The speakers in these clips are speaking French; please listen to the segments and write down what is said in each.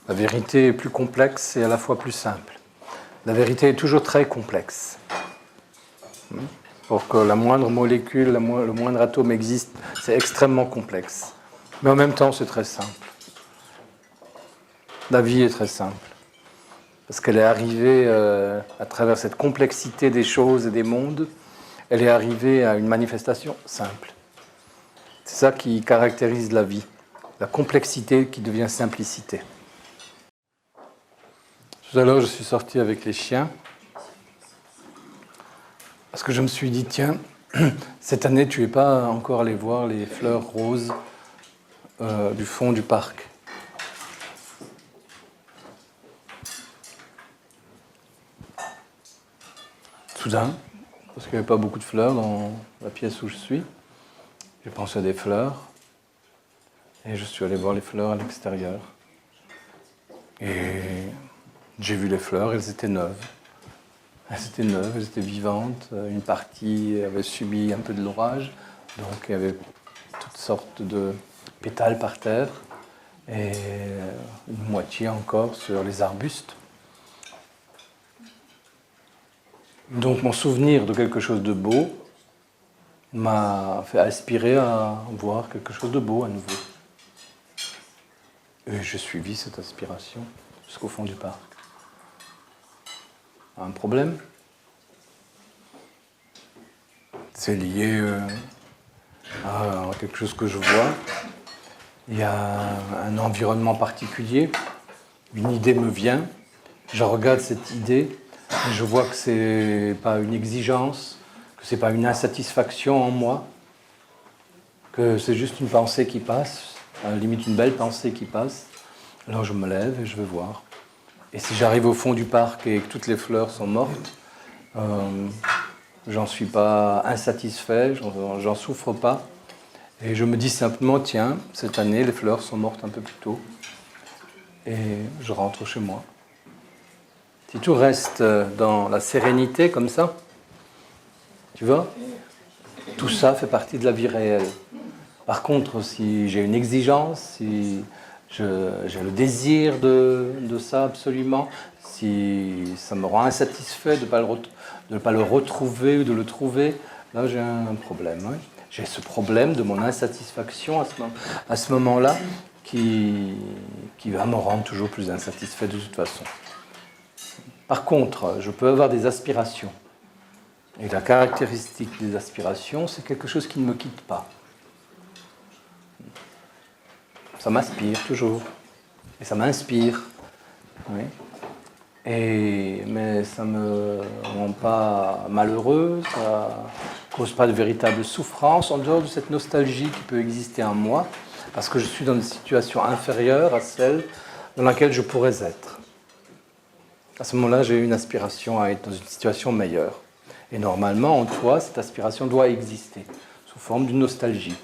La vérité est plus complexe et à la fois plus simple. La vérité est toujours très complexe. Pour que la moindre molécule, le moindre atome existe, c'est extrêmement complexe. Mais en même temps, c'est très simple. La vie est très simple. Parce qu'elle est arrivée, à travers cette complexité des choses et des mondes, elle est arrivée à une manifestation simple. C'est ça qui caractérise la vie. La complexité qui devient simplicité. Tout à l'heure, je suis sorti avec les chiens. Parce que je me suis dit, tiens, cette année, tu n'es pas encore allé voir les fleurs roses du fond du parc. Soudain, parce qu'il n'y avait pas beaucoup de fleurs dans la pièce où je suis, j'ai pensé à des fleurs et je suis allé voir les fleurs à l'extérieur. Et j'ai vu les fleurs, elles étaient neuves. Elles étaient neuves, elles étaient vivantes. Une partie avait subi un peu de l'orage, donc il y avait toutes sortes de pétales par terre et une moitié encore sur les arbustes. Donc mon souvenir de quelque chose de beau m'a fait aspirer à voir quelque chose de beau à nouveau. Et j'ai suivi cette aspiration jusqu'au fond du parc. Un problème? C'est lié à quelque chose que je vois. Il y a un environnement particulier, une idée me vient, je regarde cette idée, et je vois que ce n'est pas une exigence, que ce n'est pas une insatisfaction en moi, que c'est juste une pensée qui passe, à la limite une belle pensée qui passe. Alors je me lève et je vais voir. Et si j'arrive au fond du parc et que toutes les fleurs sont mortes, j'en suis pas insatisfait, j'en souffre pas. Et je me dis simplement, tiens, cette année, les fleurs sont mortes un peu plus tôt. Et je rentre chez moi. Si tout reste dans la sérénité comme ça, tu vois, tout ça fait partie de la vie réelle. Par contre, si j'ai une exigence, si j'ai le désir de ça absolument, si ça me rend insatisfait de ne pas le retrouver ou de le trouver, là j'ai un problème. Oui. J'ai ce problème de mon insatisfaction à ce moment-là qui va me rendre toujours plus insatisfait de toute façon. Par contre, je peux avoir des aspirations. Et la caractéristique des aspirations, c'est quelque chose qui ne me quitte pas. Ça m'aspire toujours. Et ça m'inspire. Oui. Mais ça ne me rend pas malheureux, ça ne cause pas de véritable souffrance en dehors de cette nostalgie qui peut exister en moi, parce que je suis dans une situation inférieure à celle dans laquelle je pourrais être. À ce moment-là, j'ai une aspiration à être dans une situation meilleure. Et normalement, en toi, cette aspiration doit exister, sous forme d'une nostalgie.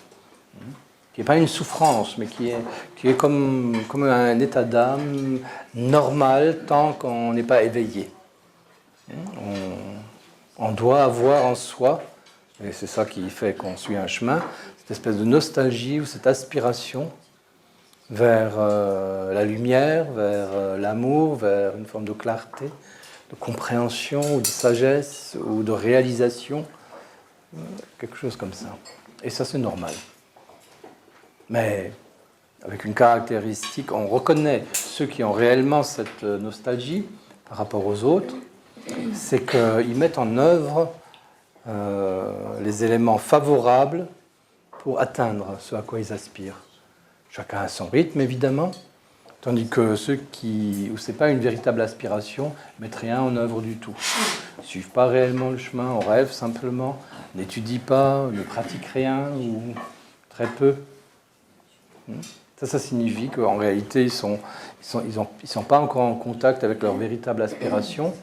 Qui n'est pas une souffrance, mais qui est comme un état d'âme normal tant qu'on n'est pas éveillé. On doit avoir en soi, et c'est ça qui fait qu'on suit un chemin, cette espèce de nostalgie ou cette aspiration vers la lumière, vers l'amour, vers une forme de clarté, de compréhension ou de sagesse ou de réalisation, quelque chose comme ça. Et ça, c'est normal. Mais avec une caractéristique, on reconnaît ceux qui ont réellement cette nostalgie par rapport aux autres, c'est qu'ils mettent en œuvre les éléments favorables pour atteindre ce à quoi ils aspirent. Chacun a son rythme, évidemment, tandis que ceux où ce n'est pas une véritable aspiration ne mettent rien en œuvre du tout. Ils ne suivent pas réellement le chemin, on rêve simplement, n'étudient pas, ne pratiquent rien ou très peu. Ça signifie qu'en réalité, ils sont pas encore en contact avec leur véritable aspiration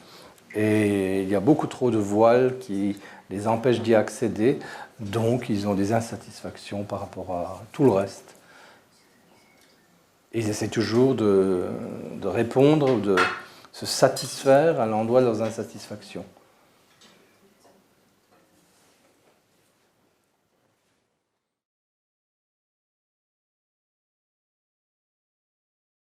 et il y a beaucoup trop de voiles qui les empêchent d'y accéder, donc ils ont des insatisfactions par rapport à tout le reste. Et ils essaient toujours de répondre, de se satisfaire à l'endroit de leurs insatisfactions.